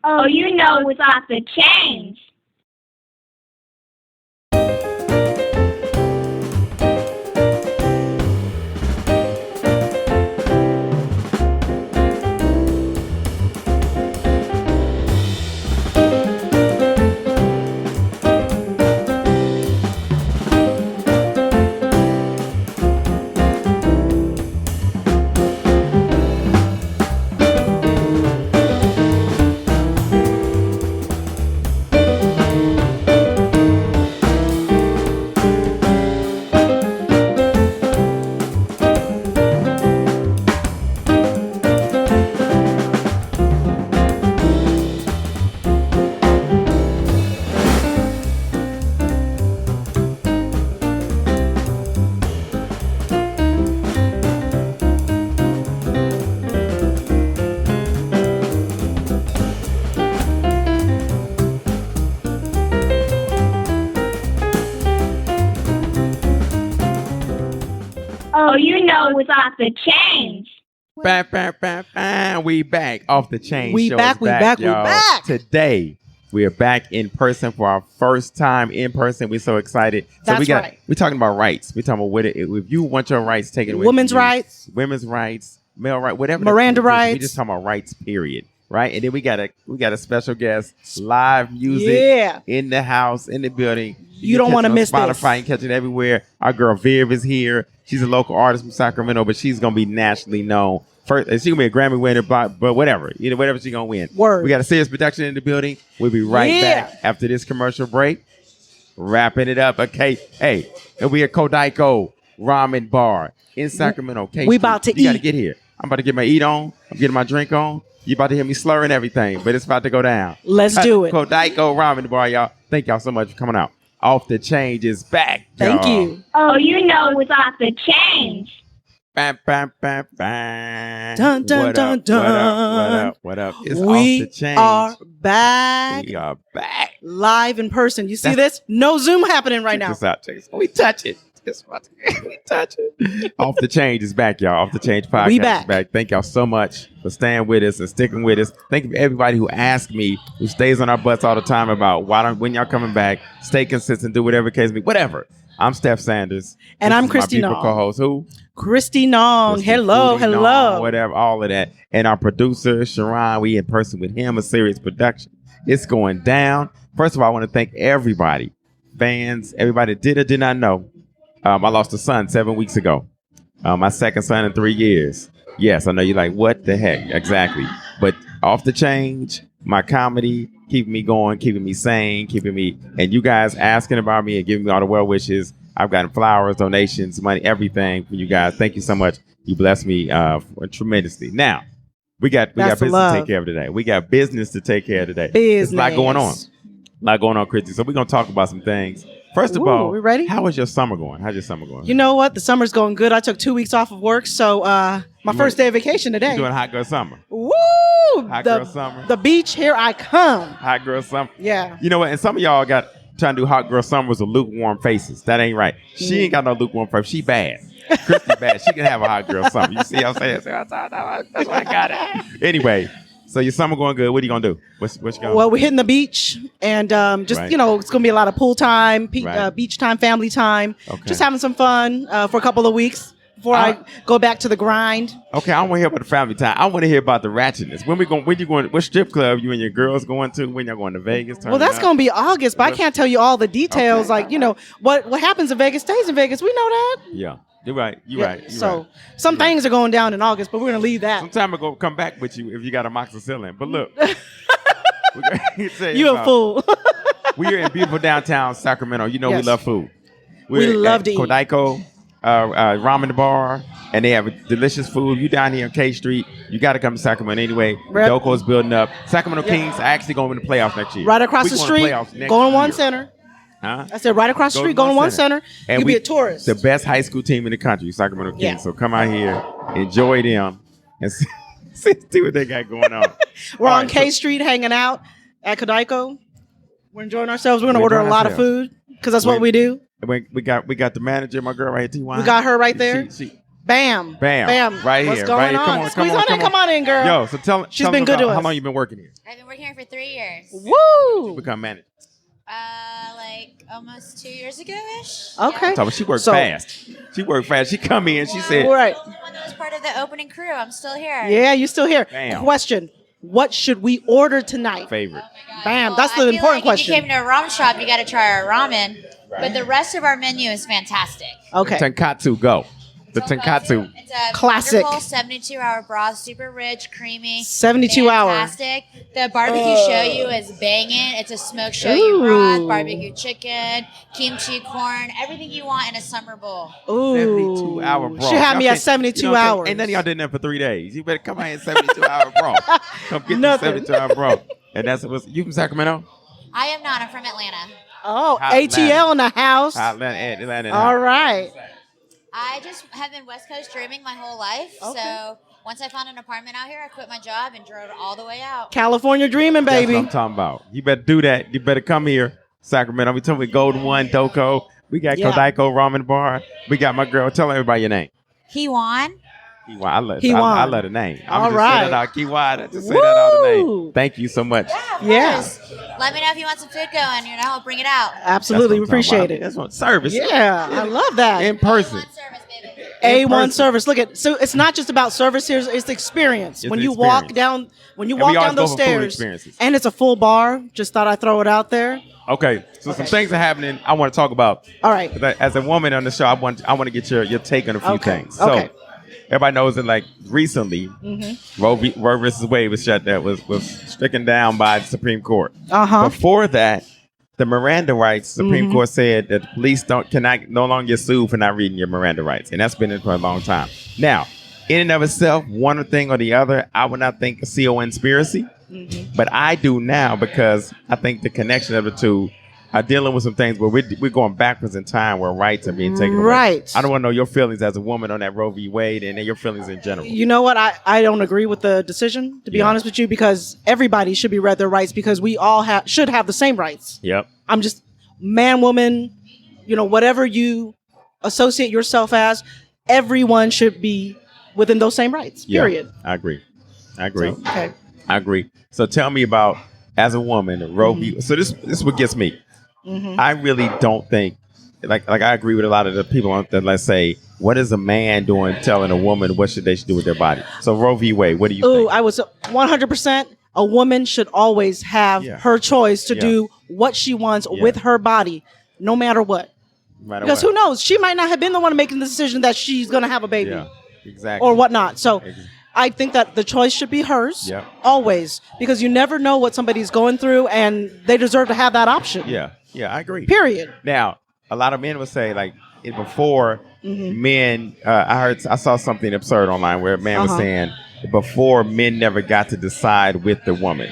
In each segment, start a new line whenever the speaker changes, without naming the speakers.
Oh, you know it's off the change. Oh, you know it's off the change.
Bam, bam, bam, bam. We back off the chain.
We
show
back,
is
we back, we
y'all.
back.
Today, we are back in person for our first time in person. We're so excited.
That's right.
We're talking about rights. We're talking about if you want your rights taken away.
Women's rights,
male rights, whatever.
Miranda rights.
We just talking about rights, period. Right? And then we got a special guest, live music in the house, in the building.
You don't want to miss
Spotify,
this.
Spotify, and catch it everywhere. Our girl Viv is here. She's a local artist from Sacramento, but she's gonna be nationally known. First, she's gonna be a Grammy winner, but whatever, whatever she's gonna win.
Word.
We got a serious production in the building. We'll be right back after this commercial break. Wrapping it up. Okay, hey, and we at Kodaiko Ramen Bar in Sacramento. K
We
Street.
about to
You gotta
eat.
get here. I'm about to get my eat on. I'm getting my drink on. You about to hear me slurring everything, but it's about to go down.
Let's do it.
Kodaiko Ramen Bar, y'all. Thank y'all so much for coming out. Off the Change is back.
Thank
y'all.
you.
Oh, you know it's off the change.
Bam, bam, bam, bam.
Dun, dun,
What
dun,
up,
dun.
What up? It's
We
Off the Change.
are back.
We are back.
Live in person. You see this? No Zoom happening right now.
Check this out. Check this out. We touch it. We touch it. Off the Change is back, y'all. Off the Change podcast
We back.
is back. Thank y'all so much for staying with us and sticking with us. Thank you for everybody who asks me, who stays on our butts all the time about when y'all coming back. Stay consistent, do whatever case be. Whatever. I'm Steph Sanders.
And
This
I'm
is my
Kristy
beautiful
Nong.
co-host. Who?
Kristy Nong.
Kristy
Hello,
Foodie
hello.
Nong, whatever, all of that. And our producer, Sharon, we in person with him, a serious production. It's going down. First of all, I want to thank everybody, fans, everybody that did or did not know. I lost a son 7 weeks ago. My second son in 3 years. Yes, I know you're like, what the heck? Exactly. But Off the Change, my comedy, keeping me going, keeping me sane, and you guys asking about me and giving me all the well wishes. I've gotten flowers, donations, money, everything for you guys. Thank you so much. You blessed me tremendously. Now, we got business to take care of today. We got business to take care of today. There's a lot going on. Kristy. So we're going to talk about some things. First of all,
we ready?
How was your summer going? How's your summer going?
You know what? The summer's going good. I took 2 weeks off of work, so my first day of vacation today.
You doing hot girl summer?
Woo!
Hot girl summer.
The beach, here I come.
Hot girl summer.
Yeah.
You know what? And some of y'all got trying to do hot girl summers with lukewarm faces. That ain't right. She ain't got no lukewarm face. She bad. Kristy bad. She can have a hot girl summer. You see what I'm saying? That's why I got it. Anyway. So your summer going good. What are you gonna do? What's you gonna?
Well, we're hitting the beach, and just
Right.
it's gonna be a lot of pool time,
Right.
beach time, family time.
Okay.
Just having some fun for a couple of weeks before I go back to the grind.
Okay, I want to hear about the family time. I want to hear about the ratchetness. When you going? What strip club you and your girls going to? When y'all going to Vegas?
Well, that's gonna be August, but I can't tell you all the details.
Okay.
Like what happens in Vegas stays in Vegas. We know that.
Yeah, you're right. You're
Yeah,
right.
so some things are going down in August, but we're gonna leave that.
Sometime I'm gonna come back with you if you got a amoxicillin. But look,
You a fool.
We are in beautiful downtown Sacramento. You know we
Yes.
love food.
We love
at
to eat.
Kodaiko Ramen Bar, and they have delicious food. You down here on K Street, you got to come to Sacramento anyway.
Rep.
Doko is building up. Sacramento Kings are actually going to win the playoffs next year.
Right across
We
the
going to
street,
playoffs next
going one
year.
center.
Huh?
I said right across the
Go
street,
to
going
one
one
center.
center.
And
You be a tourist.
The best high school team in the country, Sacramento Kings.
Yeah.
So come out here, enjoy them, and see what they got going on.
We're
All
on
right,
K
so-
Street hanging out at Kodaiko. We're enjoying ourselves. We're gonna
We're
order a
enjoying
lot of
ourselves.
food because that's what we do.
We got the manager, my girl right here, T1.
We got her right there.
She
Bam.
Right
What's
here.
going
Right here.
on? Squeeze on in. Come on in, girl.
Yo, so tell
She's
me
been good
about
to us.
how long you been working here?
I've been working here for 3 years.
Woo!
Become manager.
Like almost 2 years ago-ish.
Okay.
So she worked fast. She worked fast. She come in. She said,
All right.
I'm the only one that was part of the opening crew. I'm still here.
Yeah, you still here.
Bam.
Question. What should we order tonight?
favorite.
Bam.
Well,
That's the
I feel
important
like
question.
If you came to a ramen shop, you got to try our ramen. But the rest of our menu is fantastic.
Okay.
Tonkatsu, go. The tonkatsu.
It's a
Classic.
wonderful 72-hour broth, super rich, creamy.
72 hour.
Fantastic. The barbecue shoyu is banging. It's a smoked shoyu broth, barbecue chicken, kimchi corn, everything you want in a summer bowl.
Ooh.
72-hour broth.
She had me
Y'all
at
can't-
72
you know what I'm saying?
hours.
Ain't none of y'all did that for 3 days. You better come out here 72-hour broth. Come get the
Nothing.
72-hour broth. And that's what's you from Sacramento?
I am not. I'm from Atlanta.
Oh,
Hot
ATL in the house.
Atlanta.
All right.
I just have been West Coast dreaming my whole life.
Okay.
So once I found an apartment out here, I quit my job and drove all the way out.
California dreaming,
That's
baby.
what I'm talking about. You better do that. You better come here, Sacramento. We talking with Golden One, Doko. We got
Yeah.
Kodaiko Ramen Bar. We got my girl. Tell everybody your name.
He won.
Kiwan. I let
Kiwan.
her name.
All
I'm just
right.
say that out. Kiwan. I just say that out the
Woo.
name. Thank you so much.
Yeah.
Course. Let me know if you want some food going. I'll bring it out.
Absolutely. We appreciate it.
That's what service.
Yeah. I love that.
In person.
A1 service, baby.
in
A1
person.
service. Look at so it's not just about service here, it's the experience.
It's
When
the
you walk
experience.
down
we
those
always go for food
stairs.
experiences.
And it's a full bar. Just thought I'd throw it out there.
Okay. So some things are happening I want to talk about.
All right.
As a woman on the show, I want to get your take on a few
Okay.
things. So
Okay.
everybody knows that like recently Roe versus Wade was stricken down by the Supreme Court.
Uh-huh.
Before that, the Miranda rights, Supreme Court said that the police cannot no longer get sued for not reading your Miranda rights. And that's been in for a long time. Now, in and of itself, one thing or the other, I would not think a conspiracy. But I do now because I think the connection of the two are dealing with some things where we're going backwards in time where rights are being taken away.
Right.
I don't want to know your feelings as a woman on that Roe v. Wade and then your feelings in general.
You know what? I don't agree with the decision, to be honest with you, because everybody should be read their rights because we all should have the same rights.
Yep.
I'm just man, woman, whatever you associate yourself as, everyone should be within those same rights.
Yeah,
Period.
I agree.
So, okay.
I agree. So tell me about, as a woman, Roe v. So this is what gets me. I really don't think, like I agree with a lot of the people on that. Let's say, what is a man doing telling a woman what they should do with their body? So Roe v. Wade, what do you think?
I was 100%. A woman should always have her choice to do what she wants with her body, no matter what. Because who knows? She might not have been the one making the decision that she's going to have a baby.
Yeah, exactly.
Or whatnot. So I think that the choice should be hers always, because you never know what somebody's going through and they deserve to have that option.
Yeah, I agree.
Period.
Now, a lot of men would say, like, before men, I saw something absurd online where a man was saying, before men never got to decide with the woman.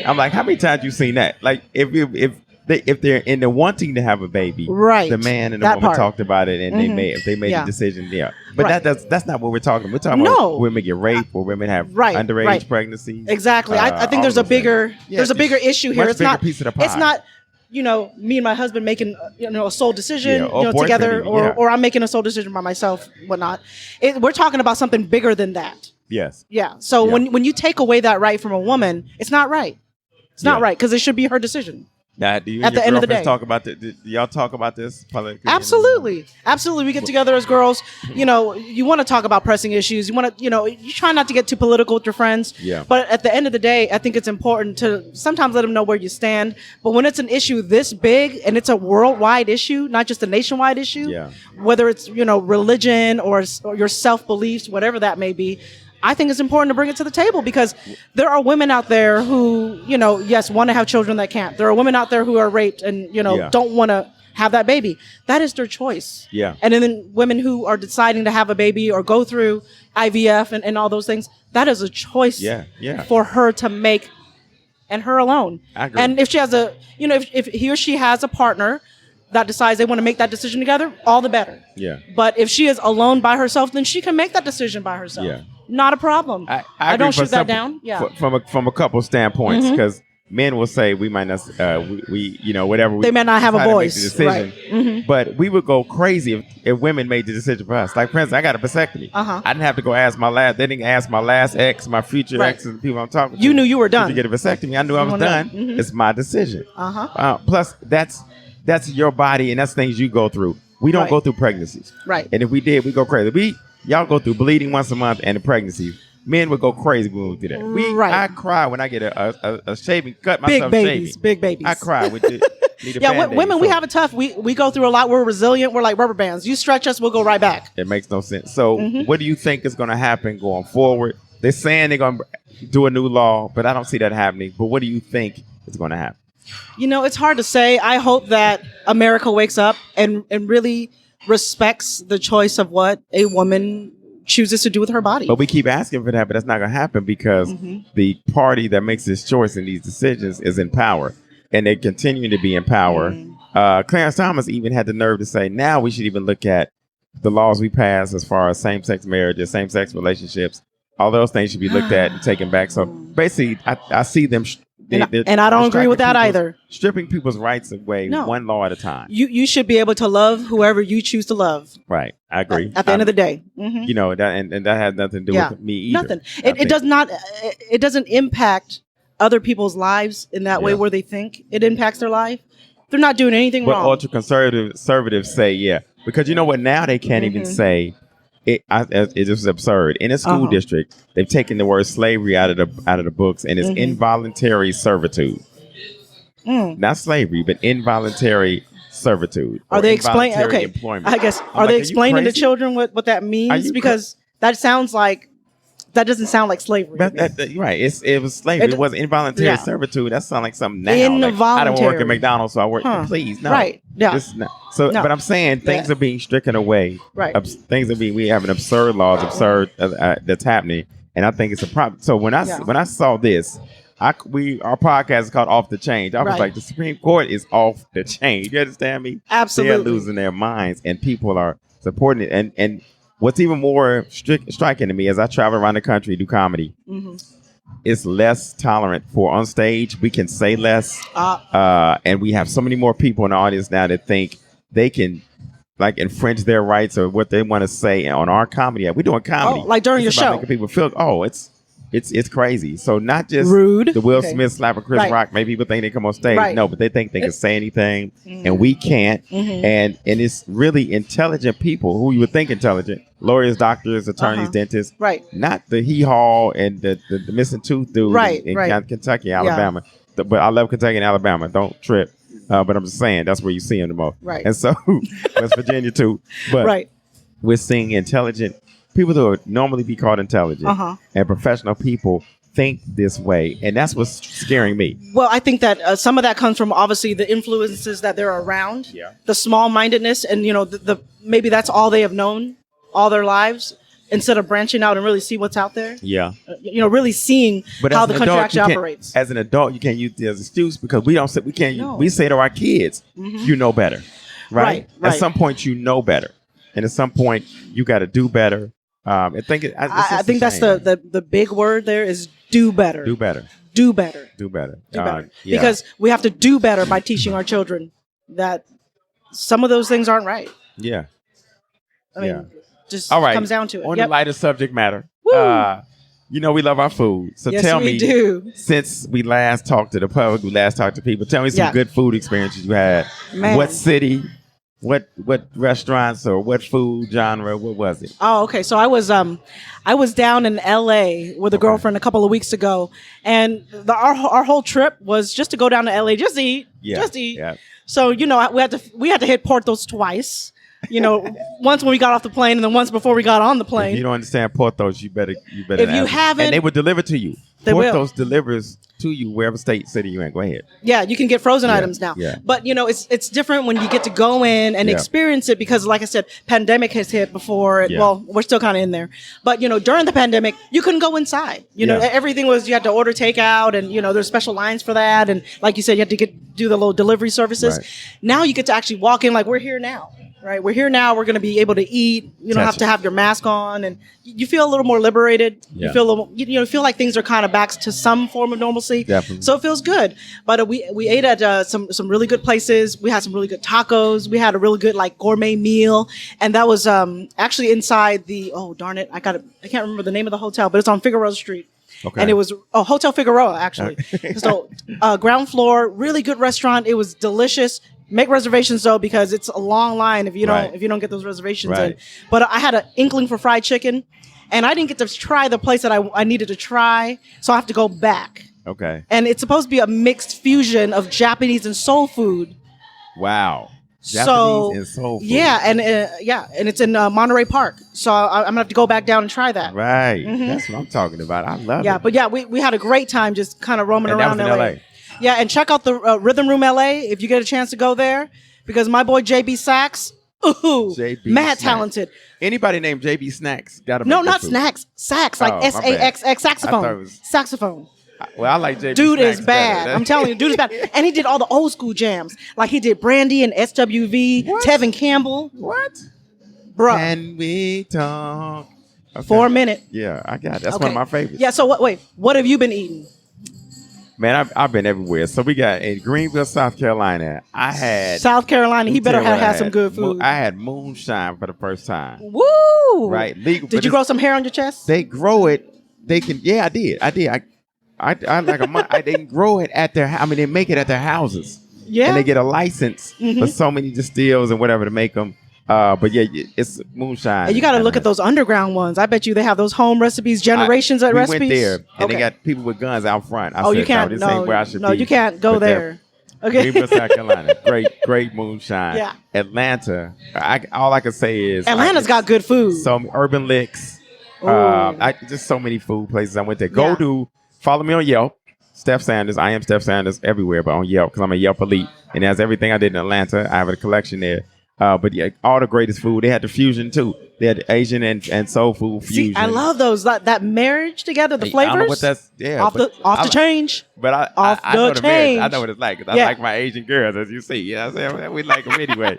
I'm like, how many times you seen that? Like, if they're in the wanting to have a baby,
right?
The man and the
that
woman
part.
talked about it, and they made the decision. Yeah, but that's not what we're talking. We're talking about women get raped, or women have underage pregnancies.
Exactly. I think there's a bigger issue here. It's not piece of the pie. It's not me and my husband making a sole decision together, or I'm making a sole decision by myself, whatnot. We're talking about something bigger than that.
Yes.
Yeah. So when you take away that right from a woman, it's not right. It's not right because it should be her decision.
Now, do you
at
and your
the end of the
girlfriends
day
talk about this? Do y'all talk about this?
Absolutely. We get together as girls. You want to talk about pressing issues. You want to, you try not to get too political with your friends.
Yeah.
But at the end of the day, I think it's important to sometimes let them know where you stand. But when it's an issue this big and it's a worldwide issue, not just a nationwide issue, whether it's, religion or your self-beliefs, whatever that may be, I think it's important to bring it to the table because there are women out there who, yes, want to have children that can't. There are women out there who are raped and, don't want to have that baby. That is their choice.
Yeah.
And then women who are deciding to have a baby or go through IVF and all those things, that is a choice for her to make and her alone.
I agree.
And if she has if he or she has a partner that decides they want to make that decision together, all the better.
Yeah.
But if she is alone by herself, then she can make that decision by herself.
Yeah.
Not a problem. I
agree
don't
for
shoot that down. Yeah.
From a couple standpoints, because men will say we might not, we you know, whatever.
They may not have a
decide to make
voice.
the decision.
Right. Mm-hmm.
But we would go crazy if women made the decision for us. Like, for instance, I got a vasectomy.
Uh-huh.
I didn't have to go ask my last. They didn't ask my last ex, my future
Right.
exes, the people I'm talking to.
You knew you were done.
To get a vasectomy, I knew I was done.
Mm-hmm.
It's my decision.
Uh-huh.
Plus, that's your body, and that's things you go through. We don't
Right.
go through pregnancies.
Right.
And if we did, we go crazy. Y'all go through bleeding once a month and the pregnancies. Men would go crazy when we do that.
Right.
I cry when I get a shaving, cut
Big
myself
babies.
shaving.
Big babies.
I cry. Need a
Yeah,
Band-Aid.
women, we
So
have it tough. We go through a lot. We're resilient. We're like rubber bands. You stretch us, we'll go right back.
It makes no sense. So
Mm-hmm.
what do you think is going to happen going forward? They're saying they're going to do a new law, but I don't see that happening. But what do you think is going to happen?
You know, it's hard to say. I hope that America wakes up and really respects the choice of what a woman chooses to do with her body.
But we keep asking for that, but that's not going to happen because the party that makes this choice and these decisions is in power, and they continue to be in power. Clarence Thomas even had the nerve to say, now we should even look at the laws we pass as far as same-sex marriages, same-sex relationships. All those things should be looked at and taken back. So basically, I see them.
And I don't agree with that either.
Stripping people's rights away
No.
one law at a time.
You should be able to love whoever you choose to love.
Right. I agree.
At the end of the day. Mm-hmm.
You know, that and that has nothing to do with me either.
Nothing. It does not. It doesn't impact other people's lives in that way where they think it impacts their life. They're not doing anything
But
wrong.
ultra conservatives say, yeah, because you know what? Now they can't even say it. It is absurd. In a school district, they've taken the word slavery out of the books, and it's involuntary servitude. Not slavery, but involuntary servitude.
Are they explaining? Okay,
employment.
I guess
I'm
are they
like,
explaining to
crazy?
children what that means? Because that sounds like that doesn't sound like slavery.
You're right. It was slavery. It was involuntary servitude. That sounds like something now. Like, I don't work at McDonald's, so I work. Please, no.
Right. Yeah.
It's not. So,
No.
but I'm saying things are being stricken away.
Right.
Things are being. We have an absurd laws, that's happening, and I think it's a problem. So when I saw this, our podcast is called Off DaChange. I was like, the Supreme Court is off the chain. You understand me?
Absolutely.
They're losing their minds, and people are supporting it. And what's even more striking to me as I travel around the country, do comedy, it's less tolerant for on stage. We can say less, and we have so many more people in the audience now that think they can like infringe their rights or what they want to say on our comedy. We're doing comedy,
like during your
It's about
show.
making people feel. It's crazy. So not just
Rude.
the Will Smith slap of Chris
Right.
Rock. Maybe people think they come on stage.
Right.
No, but they think they can say anything, and we can't. And it's really intelligent people who you would think intelligent: lawyers, doctors, attorneys, dentists.
Right.
Not the hee-haw and the missing tooth dude in Kentucky, Alabama. But I love Kentucky and Alabama. Don't trip. But I'm just saying that's where you see them the most.
Right.
And so West Virginia too. But we're seeing intelligent people who would normally be called intelligent and professional people think this way, and that's what's scaring me.
Well, I think that some of that comes from obviously the influences that they're around, the small-mindedness, and the maybe that's all they have known all their lives, instead of branching out and really see what's out there.
Yeah,
really seeing how the country actually operates.
As an adult, you can't use it as an excuse because we don't say we can't. No. We say to our kids, "You know better," right? At some point, you know better, and at some point, you got to do better. I think
that's the big word there is do better.
Do better.
Do better.
Do better.
Do better. Because we have to do better by teaching our children that some of those things aren't right.
Yeah.
I mean, just
all right.
comes down to it.
On the lighter subject matter, we love our food. So
yes,
tell
we
me,
do.
Since we last talked to the public, we last talked to people, tell me some good food experiences you had.
Man.
What city? What restaurants or what food genre? What was it?
Oh, okay. So I was down in LA with a girlfriend a couple of weeks ago, and our whole trip was just to go down to LA, just to eat,
Yeah.
So we had to hit Portos twice. Once when we got off the plane, and then once before we got on the plane.
If you don't understand Portos, you better.
If you haven't,
and they will deliver to you.
They
Portos delivers to you wherever city you're in. Go ahead.
Yeah, you can get frozen items now.
Yeah.
But it's different when you get to go in and experience it because, like I said, pandemic has hit before. Well, we're still kind of in there. But during the pandemic, you couldn't go inside. Everything was you had to order takeout, and there's special lines for that. And like you said, you had to do the little delivery services. Right. Now you get to actually walk in like we're here now. right? We're here now. We're going to be able to eat. You don't have to have your mask on, and you feel a little more liberated.
Yeah.
You feel a little, feel like things are kind of back to some form of normalcy.
Definitely.
So it feels good. But we ate at some really good places. We had some really good tacos. We had a really good like gourmet meal, and that was actually inside the I can't remember the name of the hotel, but it's on Figueroa Street.
Okay.
And it was Hotel Figueroa, actually. So ground floor, really good restaurant. It was delicious. Make reservations though, because it's a long line if you don't get those reservations in. But I had an inkling for fried chicken, and I didn't get to try the place that I needed to try, so I have to go back.
Okay.
And it's supposed to be a mixed fusion of Japanese and soul food.
Wow. Japanese and soul food.
Yeah, and it's in Monterey Park. So I'm gonna have to go back down and try that.
Right. That's what I'm talking about. I love it.
Yeah, but we had a great time just kind of roaming around
that was in LA.
Yeah, and check out the Rhythm Room LA if you get a chance to go there, because my boy JB Sachs, mad talented.
Anybody named JB Snacks got to
No, not Snacks. Sax, like SAXX, saxophone. Saxophone.
Well, I like JB
Dude
Snacks
is bad.
better.
I'm telling you, dude is bad. And he did all the old school jams. Like he did Brandy and SWV, Tevin Campbell.
What?
Bruh.
Can we talk? Okay.
For a minute.
Yeah, I got it. That's one of my favorites.
Yeah, so what have you been eating?
Man, I've been everywhere. So we got in Greenville, South Carolina. I had
South Carolina. He better have had some good food.
I had moonshine for the first time.
Woo!
Right, legal.
Did you grow some hair on your chest?
They grow it. They can. Yeah, I did. I like a month. They can grow it at their. I mean, they make it at their houses.
Yeah,
and they get a license for so many distills and whatever to make them. But yeah, it's moonshine.
And you got to look at those underground ones. I bet you they have those home recipes, generations of recipes.
We went there, and they got people with guns out front. I said,
you can't.
this ain't where I should be.
No, you can't go there. Okay.
Greenville, South Carolina. Great moonshine.
Yeah.
Atlanta. All I can say is
Atlanta's got good food.
Some Urban Licks. Just so many food places I went there. Follow me on Yelp. Steph Sanders. I am Steph Sanders everywhere, but on Yelp because I'm a Yelp elite. And it has everything I did in Atlanta. I have a collection there. But yeah, all the greatest food. They had the fusion too. They had the Asian and soul food fusion.
See, I love those. That marriage together, the flavors.
I don't know what that's. Yeah,
off the change.
But I know the marriage. I know what it's like because I like my Asian girls, as you see. You know what I'm saying? We like them anyway.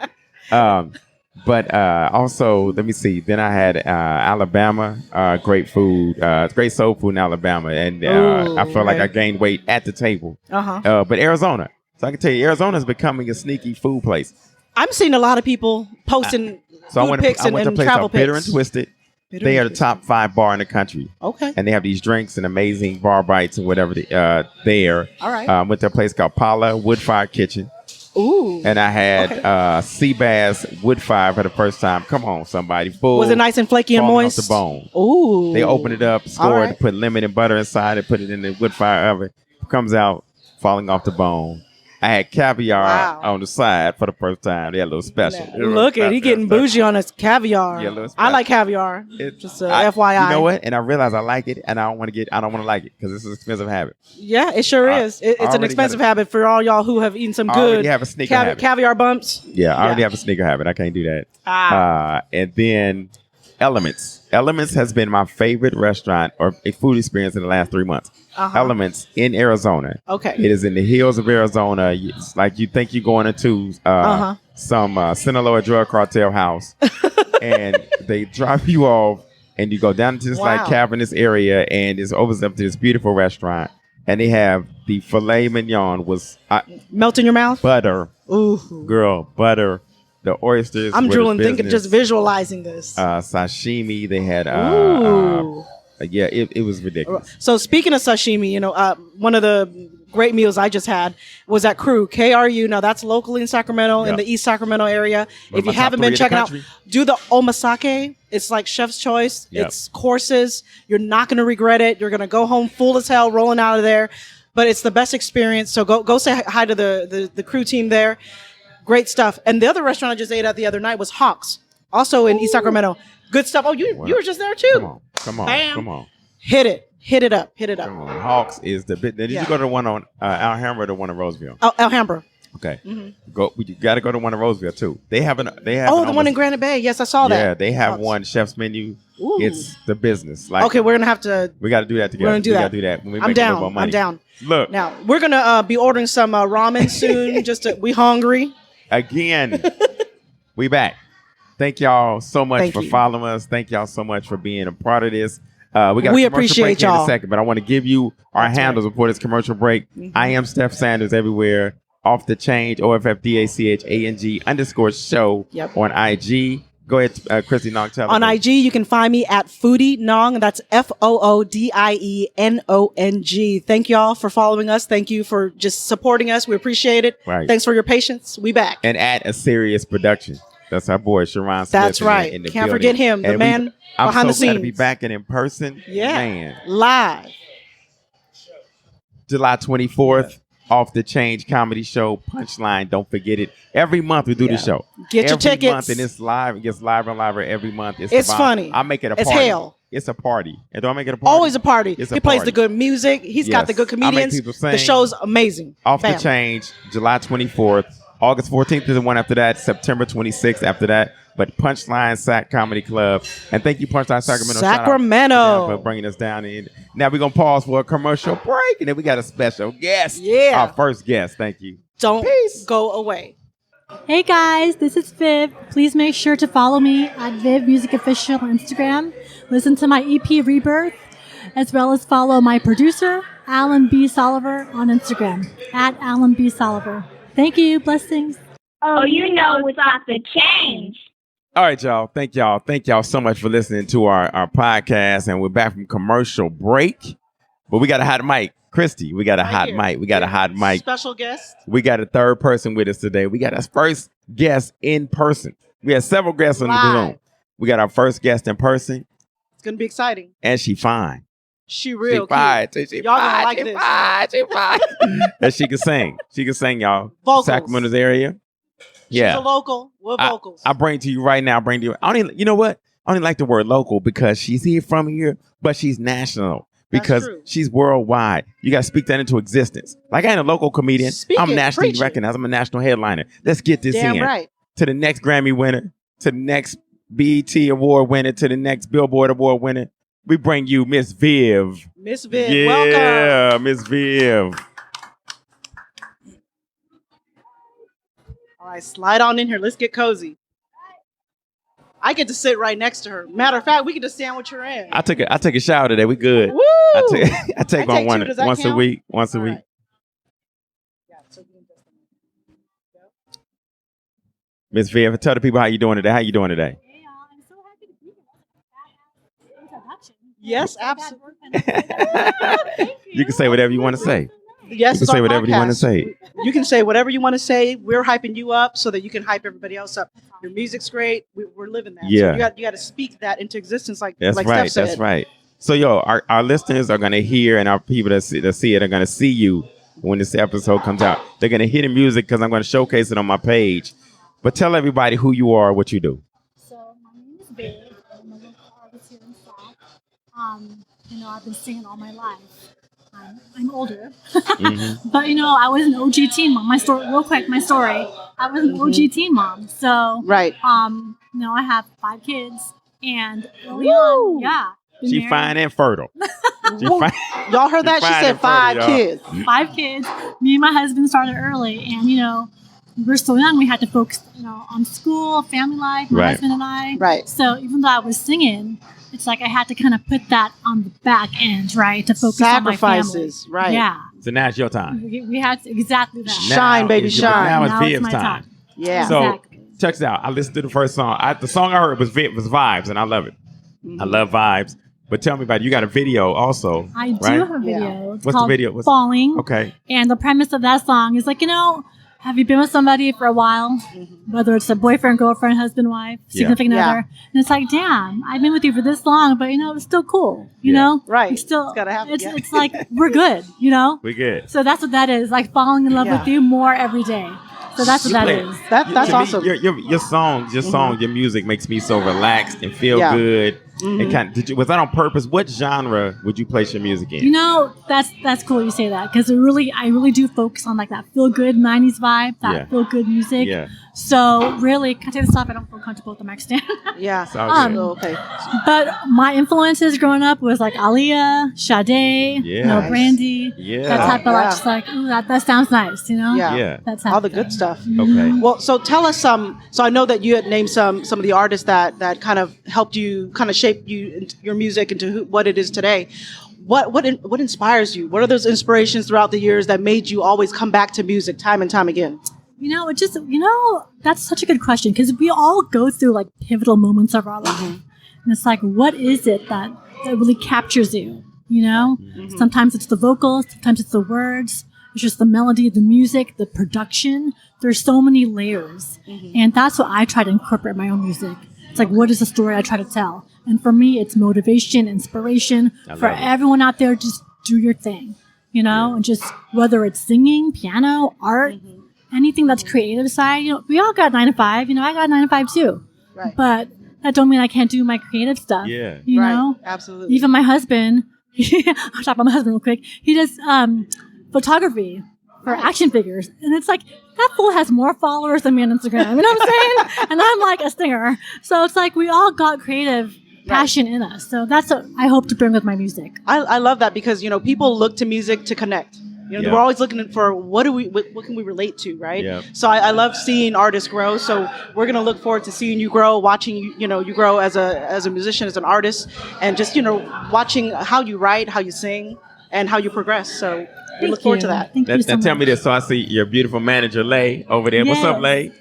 But also, let me see. Then I had Alabama, great food, great soul food in Alabama, and I felt like I gained weight at the table. But Arizona, so I can tell you, Arizona is becoming a sneaky food place.
I'm seeing a lot of people posting food pics and
to a place
travel
called Bitter
pics.
and Twisted. They are the top 5 bar in the country.
Okay.
And they have these drinks and amazing bar bites and whatever there.
All right.
Went to a place called Paula Wood Fire Kitchen.
Ooh.
And I had sea bass wood fire for the first time. Come on, somebody. Full.
Was it nice and flaky and moist?
Off the bone.
Ooh.
They opened it up, scored, put lemon and butter inside it, put it in the wood fire oven. Comes out falling off the bone. I had caviar on the side for the first time. They had a little special.
Look at he getting bougie on his caviar.
Yeah,
I like caviar. Just FYI.
You know what? And I realize I like it, and I don't want to like it because it's an expensive habit.
Yeah, it sure is. It's an expensive habit for all y'all who have eaten some good.
Have a sneaker habit.
Caviar bumps.
Yeah, I already have a sneaker habit. I can't do that. And then Elements. Elements has been my favorite restaurant or a food experience in the last 3 months. Elements in Arizona.
Okay.
It is in the hills of Arizona. It's like you think you're going into some Sinaloa drug cartel house. And they drop you off and you go down into this like cavernous area and it opens up to this beautiful restaurant. And they have the filet mignon was
melt in your mouth?
Butter.
Ooh.
Girl, butter. The oysters.
I'm drooling thinking, just visualizing this.
Sashimi. They had. It was ridiculous.
So speaking of sashimi, one of the great meals I just had was at Crew, KRU. Now that's locally in Sacramento, in the East Sacramento area. If you haven't been checking out, do the omasake. It's like chef's choice. It's courses. You're not going to regret it. You're going to go home full as hell, rolling out of there. But it's the best experience. So go say hi to the Crew team there. Great stuff. And the other restaurant I just ate at the other night was Hawks, also in East Sacramento. Good stuff. Oh, you were just there too.
Come on.
Bam.
Come on.
Hit it up. Come
on. Hawks is the bit. Did you go to the one on Alhambra or the one in Roseville?
Alhambra. Okay.
Mm-hmm. You got to go to one in Roseville too. They have
the one in Granite Bay. Yes, I saw that.
Yeah, they have one chef's menu. Ooh. It's the business. Like,
okay, we're gonna have to.
We got to do that together.
We're gonna do that.
When we
I'm
make
down.
A little more money.
I'm down.
Look,
now we're gonna be ordering some ramen soon. We hungry
again. We back. Thank y'all so much
Thank
for
you.
following us. Thank y'all so much for being a part of this. We got a commercial
appreciate
break here in a
y'all.
second, but I want to give you our
That's
handles before this commercial break. I am Steph Sanders everywhere. Off the Change, OFFDACHANG_show on IG. Go ahead, Kristy Nong, tell
On
us.
IG, you can find me at Foodie Nong. That's FOODIENONG. Thank y'all for following us. Thank you for just supporting us. We appreciate it.
Right.
Thanks for your patience. We back.
And at A Serious Production. That's our boy, Sharon Smith.
That's right.
In the
Can't
building.
forget him, the
And
man
I'm
behind the
so glad to be
scenes.
back and in person.
Yeah.
Man.
Live.
July 24th. Off the Change Comedy Show, Punchline. Don't forget it. Every month we do the show.
Get your
every
tickets.
month, and it's live. It gets live and liver every month.
It's
a vibe.
funny.
I make it a
It's
party.
hell.
It's a party. And do I make it a party?
Always a party.
It's
He
a
plays
party.
the good music. He's got the good
I make
comedians.
people sing.
The show's amazing.
Off
Bam.
the Change, July 24th. August 14th is the one after that. September 26th after that. But Punchline Sac Comedy Club. And thank you, Punchline Sacramento. Shout out
Sacramento.
to them for bringing us down in. Now we're going to pause for a commercial break. And then we got a special guest.
Yeah.
Our first guest. Thank you.
Don't go away.
Hey guys, this is Viv. Please make sure to follow me at Viv Music Official on Instagram. Listen to my EP Rebirth, as well as follow my producer, Alan B. Soliver, on Instagram, at Alan B. Soliver. Thank you. Blessings.
Oh, you know it's off the change.
All right, y'all. Thank y'all. Thank y'all so much for listening to our podcast. And we're back from commercial break. But we got a hot mic. Kristy, we got a hot mic. We got a hot mic.
Special guest.
We got a third person with us today. We got our first guest in person. We had several guests in the room. We got our first guest in person.
It's going to be exciting.
And she fine.
She real
fine.
cute.
She
Y'all
fine.
gonna like
She
this.
fine. She fine. And she can sing. She can sing, y'all.
Vocals.
Sacramento's area. Yeah.
She's a local with vocals.
I bring to you right now. You know what? I don't even like the word local because she's here from here, but she's national because
true.
she's worldwide. You got to speak that into existence. Like I ain't a local comedian.
Speak
I'm
it,
nationally
preach it.
recognized. I'm a national headliner. Let's get this
Damn
in.
right.
To the next Grammy winner, to the next BET award winner, to the next Billboard award winner. We bring you Miss Viv.
Miss Viv,
Yeah,
welcome.
Miss Viv.
All right, slide on in here. Let's get cozy. I get to sit right next to her. Matter of fact, we can just sandwich her in.
I took a shower today. We good.
Woo!
I take
I
one
take two. Does that
once a
count?
week. Once a
All
week.
right. Yeah, so you can just-
Miss Viv, tell the people how you doing today. How you doing today?
Hey, I'm so happy to be here. That's a badass introduction.
Yes, absolutely.
You can say whatever you want to say.
Yes,
You can
it's
say
our
whatever you want to
podcast.
say.
You can say whatever you want to say. We're hyping you up so that you can hype everybody else up. Your music's great. We're living that.
Yeah.
So you got to speak that into existence, like
That's
like
right.
Steph said.
That's right. So, yo, our listeners are going to hear, and our people that see it are going to see you when this episode comes out. They're going to hear the music because I'm going to showcase it on my page. But tell everybody who you are, what you do.
So my name is Viv. I'm a local artist here in Sac. I've been singing all my life. I'm older, but I was an OG teen mom. My story, real quick, my story. I was an OG teen mom. So
Right.
I have 5 kids, and early on, been
She
married.
fine and fertile. She fine.
Y'all heard that? She
fine
said
and
5
fertile, y'all.
kids.
5 kids. Me and my husband started early, and we were so young. We had to focus, on school, family life. My
Right.
husband and I.
Right.
So even though I was singing, it's like I had to kind of put that on the back end, right, to focus on my family.
Sacrifices. Right.
Yeah,
So now it's your time.
we had to, exactly that.
Shine,
Now
baby,
is your-
shine.
Now
Now
it's
it's
Viv's
my
time.
time.
Yeah.
So
Exactly.
check this out. I listened to the first song. The song I heard was Vibes, and I love it. I love Vibes. But tell me about it. You got a video also.
I do
right?
have a video. It's
What's the
called
video?
Falling.
Okay.
And the premise of that song is like, have you been with somebody for a while? Whether it's a boyfriend, girlfriend, husband, wife, significant
Yeah.
other. And it's like, damn, I've been with you for this long, but it's still cool. You
Yeah.
know?
Right.
It's still
It's gotta happen,
It's
yeah.
it's like we're good,
We good.
So that's what that is. Like falling in love
Yeah.
with you more every day. So that's what that
play-
is.
That's
To me,
awesome.
Your song, your music makes me so relaxed and feel
Yeah.
good. And was that on purpose? What genre would you place your music in?
That's cool you say that because I really do focus on like that feel good 90s vibe, that
Yeah.
feel good music.
Yeah.
So really, can I take this off? I don't feel comfortable with the mic stand.
Yeah.
Okay.
Okay.
But my influences growing up was like Aaliyah, Sade, Brandy.
Yeah.
That type of like, just like, ooh, that sounds nice,
Yeah.
Yeah.
That's
All the good stuff.
Okay.
Well, so tell us some. So I know that you had named some of the artists that kind of helped you, kind of shape your music into what it is today. What inspires you? What are those inspirations throughout the years that made you always come back to music time and time again?
That's such a good question because we all go through like pivotal moments of our life. And it's like, what is it that really captures you? Sometimes it's the vocals, sometimes it's the words, it's just the melody, the music, the production. There's so many layers. And that's what I try to incorporate in my own music. It's like, what is the story I try to tell? And for me, it's motivation, inspiration. For everyone out there, just do your thing, and just whether it's singing, piano, art, anything that's creative side, we all got 9 to 5. I got 9 to 5 too. Right. But that don't mean I can't do my creative stuff.
Yeah.
You know?
Absolutely.
Even my husband, I'll talk about my husband real quick. He does photography for action figures. And it's like, that fool has more followers than me on Instagram. You know what I'm saying? And I'm like a singer. So it's like we all got creative passion in us. So that's what I hope to bring with my music.
I love that because, people look to music to connect. We're always looking for what can we relate to, right? Yeah. So I love seeing artists grow. So we're gonna look forward to seeing you grow, watching you grow as a musician, as an artist, and just watching how you write, how you sing, and how you progress. So we look forward to that.
Thank you so much.
Tell me this. So I see your beautiful manager, Lay, over there.
Yes.
What's up, Lay?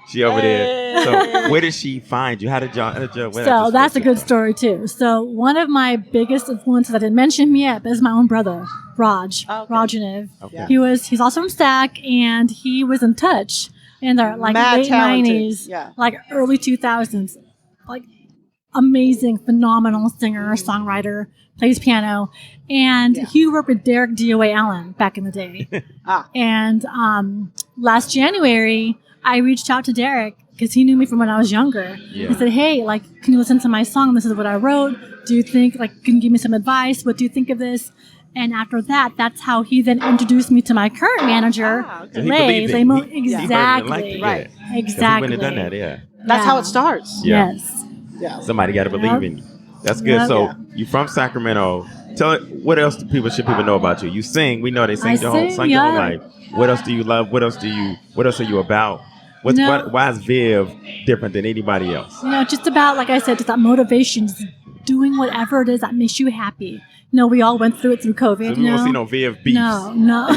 She over there. So where did she find you? How did y'all?
So that's a good story too. So one of my biggest influences, I didn't mention him yet, but is my own brother, Raj. Rajaniv. Okay. He's also from Stack, and he was in Touch in the late '90s, like early 2000s. Like amazing, phenomenal singer, songwriter, plays piano, and he worked with Derek DOA Allen back in the day. And last January, I reached out to Derek because he knew me from when I was younger. He said, hey, can you listen to my song? This is what I wrote. Do you think, can you give me some advice? What do you think of this? And after that, that's how he then introduced me to my current manager, Lay. Exactly.
Right.
Exactly.
He wouldn't have done that,
That's how it starts.
Yeah.
Yes.
Yeah.
Somebody got to believe in you. That's good. So you from Sacramento. Tell it, what else should people know about you? You sing. We know they sing your whole life. What else do you love? What else are you about? Why is Viv different than anybody else?
Just about, like I said, just that motivation, just doing whatever it is that makes you happy. We all went through it through COVID.
So we won't see no Viv beefs.
No.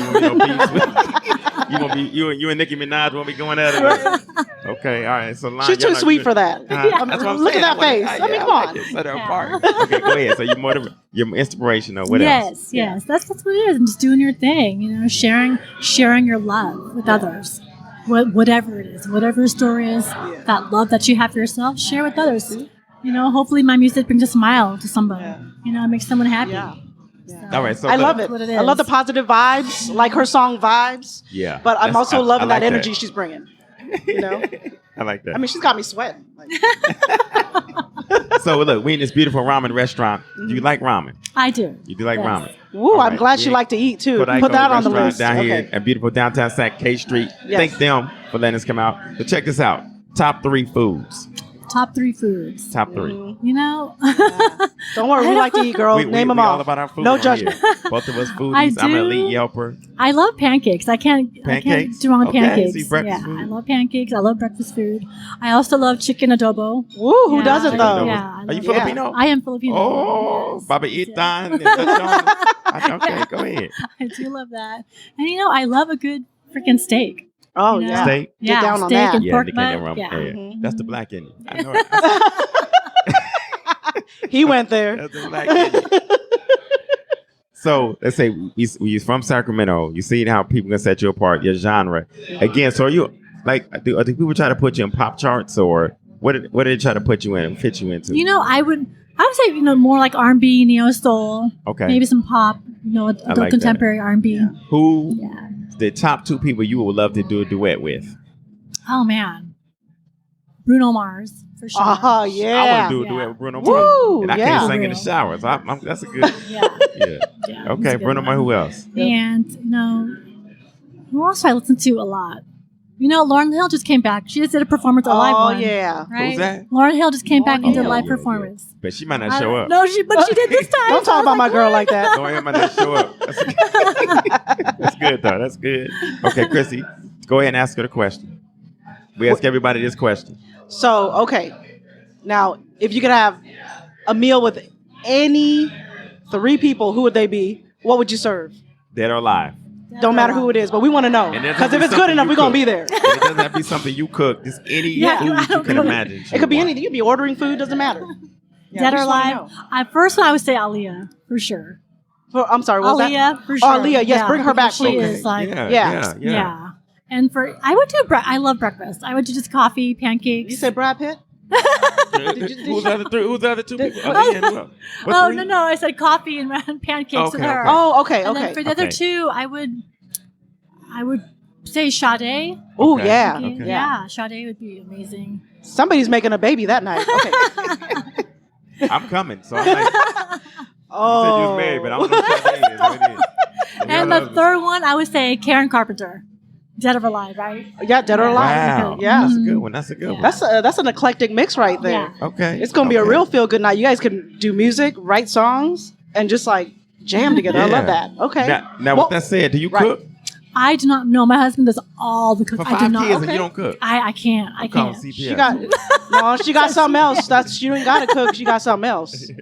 You and Nicki Minaj won't be going at it. Okay, all right. So
she's too sweet for that. Look at that face. Come on.
Set her apart. Okay, go ahead. So you're inspirational. What else?
Yes. That's what it is. And just doing your thing. Sharing your love with others. Whatever it is, whatever the story is, that love that you have for yourself, share with others. Hopefully my music brings a smile to somebody. It makes someone happy.
Yeah.
So,
all right, so
I love it. I love the positive vibes, like her song Vibes.
Yeah.
But I'm also loving
like
that energy she's bringing.
I like that.
I mean, she's got me sweating.
So look, we in this beautiful ramen restaurant. Do you like ramen?
I do.
You do like ramen?
Ooh, I'm glad you like to eat too.
Kodaiko
Put that on the list.
Down here at beautiful downtown Sac K Street. Thank them for letting us come out. So check this out. Top 3 foods.
Top 3 foods.
Top 3.
Don't worry, we like to eat, girl. Name them all.
All about our food.
No judgment.
Both of us foodies. I'm an elite yelper.
I love pancakes. I can't do wrong with pancakes.
Food.
I love pancakes. I love breakfast food. I also love chicken adobo.
Ooh, who doesn't though?
Yeah,
are you Filipino?
I am Filipino.
Oh, Baba Itan. Okay, go ahead.
I do love that. And I love a good freaking steak.
Oh, yeah.
Steak?
Get down on
steak
that.
And pork butt.
That's the black Indian. I know it.
He went there.
That's the black Indian. So let's say you're from Sacramento. You see how people can set you apart, your genre. Again, so are you do people try to put you in pop charts, or what did they try to put you in and fit you into?
I would say more like R&B, neo soul.
Okay.
Maybe some pop. Adult contemporary R&B.
Yeah.
Who? Yeah. The top 2 people you would love to do a duet with?
Oh man, Bruno Mars for sure.
Oh yeah,
I want to do a duet with Bruno Mars, and I can't sing in the shower, so that's a good. Yeah. Okay, Bruno Mars. Who else?
And who else do I listen to a lot? Lauryn Hill just came back. She just did a performance, a live one.
Oh, yeah.
Right?
Who's that?
Lauryn Hill just came back and did a
Hill.
live performance.
But she might not show up.
No, but she did this time.
Don't
so I
talk
was
about my
like,
girl
what?
like that.
Lauryn Hill might not show up. That's good, though. That's good. Okay, Kristy, go ahead and ask her the question. We ask everybody this question.
So, okay. Now, if you could have a meal with any 3 people, who would they be? What would you serve?
Dead or alive.
Don't matter who it is, but we want to know.
And it
Because
doesn't
if
be
it's good
something
enough,
you
we're going to be
cook.
there.
And it doesn't have to be something you cook. Just any
Yeah,
food
I
you
don't
can
know.
imagine.
It could be anything. You could be ordering food, doesn't matter. Yeah,
Dead
we
or
just wanna
alive?
know.
First one, I would say Aaliyah, for sure.
I'm sorry, what was that?
Aaliyah, for sure.
Aaliyah, yes, bring her back,
She
please.
is like,
Yeah.
And I would do, I love breakfast. I would do just coffee, pancakes.
You said Brad Pitt?
Who's the other 3? Who's the other 2 people? Aaliyah and who else? What
Oh,
3?
no, I said coffee and pancakes with
Okay,
her.
okay.
Oh, okay,
And then
okay.
for the other
Okay.
2, I would say Sade.
Oh,
Okay.
yeah.
Okay.
Yeah, Sade would be amazing.
Somebody's making a baby that night. Okay.
I'm coming, so I'm like, you said you
Oh.
was married, but I don't know what that is. What it is.
And the third one, I would say Karen Carpenter. Dead or alive, right?
Yeah, dead or alive.
Wow.
Yeah.
That's a good one. That's a good one.
That's an eclectic mix right there.
Yeah.
Okay.
It's gonna be a
Okay.
real feel good night. You guys can do music, write songs, and just like jam together. I
Yeah.
love that. Okay.
Now
Well,
with that said, do you
right.
cook?
I do not know. My husband does all the
For
cooking. I
5
do not.
kids
okay.
and you don't cook?
I can't. I
I'm calling
can't.
CPS.
She got she got something else. She ain't gotta cook. She got something else.
In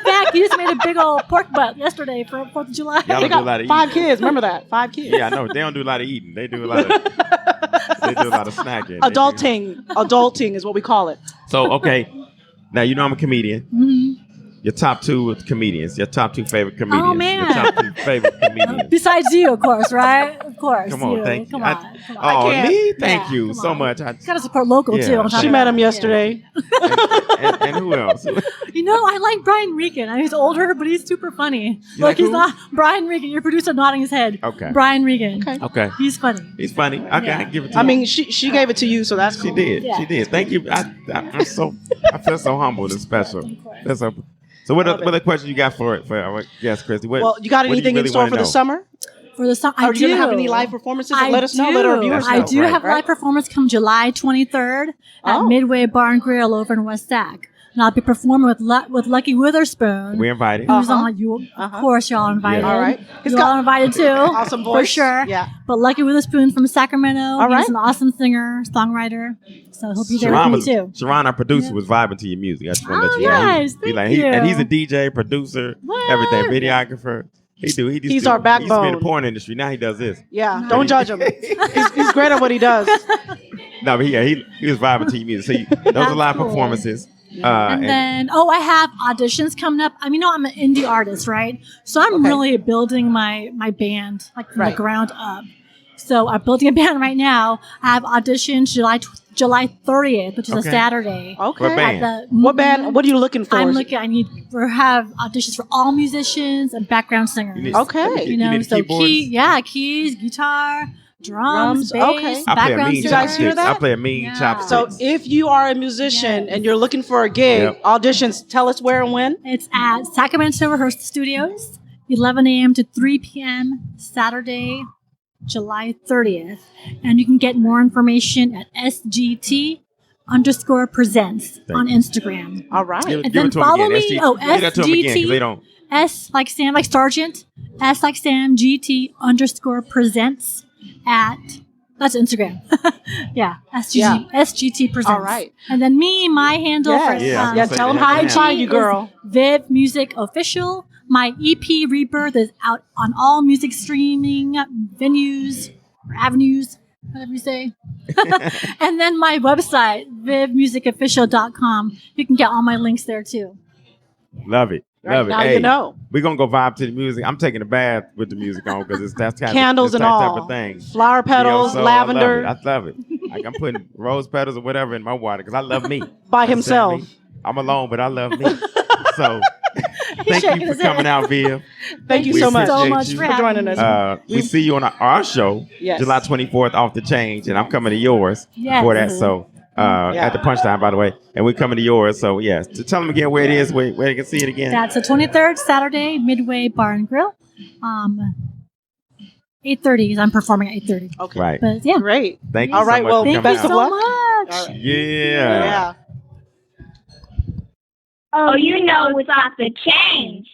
fact, he just made a big old pork butt yesterday for 4th of July.
Y'all
They
do a lot
got
of
5
eating.
kids. Remember that? 5 kids.
Yeah, I know. They don't do a lot of eating. They do a lot of snacking.
Adulting is what we call it.
So okay, now you know I'm a comedian.
Mhm.
Your top 2 comedians. Your top 2 favorite comedians.
Oh, man.
Your top 2 favorite comedians.
Besides you, of course, right? Of course.
Come on,
you.
thank you.
Come on. Come on.
Oh,
can't.
me? Thank
Yeah,
you
come
so
on.
much.
Gotta support local
Yeah.
too. on top
She
of
met
that.
him yesterday.
And who else?
You know, I like Brian Regan. I mean, he's older, but he's super funny.
You like
he's
who?
not Brian Regan. Your producer nodding his head.
Okay.
Brian Regan.
Okay.
Okay.
He's funny.
He's funny. Okay, I can give it to
I
you.
mean, she gave it to you, so that's
She
cool.
did.
Yeah.
She did. Thank you. I feel so humbled and special. That's so. So what
Love
other question you got for our guest, Kristy?
Well, you got
what do
anything
really
in store
wanna
for the
know?
summer?
For the song, I
Are
do.
you gonna have any live performances?
I
Let us know.
do.
Let our viewers know.
I do have
Right?
live performance come July 23rd at
Oh.
Midway Bar and Grill over in West Sac. And I'll be performing with Lucky Witherspoon.
We invited.
Who's
Uh-huh.
on you? Of course, y'all invited.
Yeah.
All right. He's
You're all
got
invited too.
awesome voice.
For sure.
Yeah.
But Lucky Witherspoon from Sacramento.
All right.
He's an awesome singer, songwriter. So he'll be there with me too.
Sharon, our producer,
Yeah.
was vibing to your music. I just want to
Oh,
let you know.
nice.
He
Thank you.
and he's a DJ, producer,
What?
everything, videographer. He
He's our
He used to be in the
backbone.
porn industry. Now he does this.
Yeah. Don't judge him. He's great at what he does.
No, but he was vibing to your music. So those are live
cool.
performances.
And then, I have auditions coming up. I mean, I'm an indie artist, right? So I'm
Okay.
really building my band, like from
Right.
the ground up. So I'm building a band right now. I have auditions July 30th, which is a
Okay.
Saturday.
Okay.
What band?
What band? What are you looking for?
We have auditions for all musicians and background singers.
You need-
Okay.
You need
so
keyboards?
keys, guitar, drums, bass,
okay.
I play a
background
mean
You guys
singers.
hear
chopsticks.
that?
I play a mean
Yeah.
chopsticks.
So if you are a musician and you're looking for a gig,
Yep.
auditions, tell us where and when.
It's at Sacramento Rehearsal Studios, 11 a.m. to 3 p.m. Saturday, July 30th. And you can get more information at SGT_presents on Instagram.
All right.
Give
And
it
then
to 'em
follow
again.
me.
SG.
Oh,
Give that to 'em again, 'cause
SGT.
they don't.
S like Sam, like Sergeant. S like Sam, GT_presents at, that's Instagram. yeah, SGT presents.
All right.
And then my handle
Yes.
for
Yeah.
Yeah,
Say
tell them
that
how to
now.
find you, girl.
Viv Music Official. My EP Rebirth is out on all music streaming venues or avenues, whatever you say. And then my website, vivmusicofficial.com. You can get all my links there too.
Love it.
Right
Love it.
now
Hey,
you know.
we're going to go vibe to the music. I'm taking a bath with the music on because that's kind
Candles
of
and
that
all.
type of thing.
Flower petals,
So
lavender.
I love it. Like I'm putting rose petals or whatever in my water because I love me.
By
You understand
himself.
me? I'm alone, but I love me. So thank
shaking
you for
his head.
coming out, Viv.
Thank you
We
so much.
so
appreciate
much
you.
for
for joining
having
us.
me.
We see you on our show,
Yes.
July 24th, Off DaChange, and I'm coming to yours
Yes.
for that. So
Yeah.
at the Punchline, by the way, and we're coming to yours. So yeah, to tell them again where it is, where they can see it again.
That's the 23rd Saturday, Midway Bar and Grill. 8:30 because I'm performing at 8:30.
Okay.
Right.
But yeah.
Great.
Thank you
All
so
right.
much
Well,
for
Thank
coming
you
best of
so
out.
luck.
much.
All right.
Yeah.
Yeah.
Oh, you know it's off the change.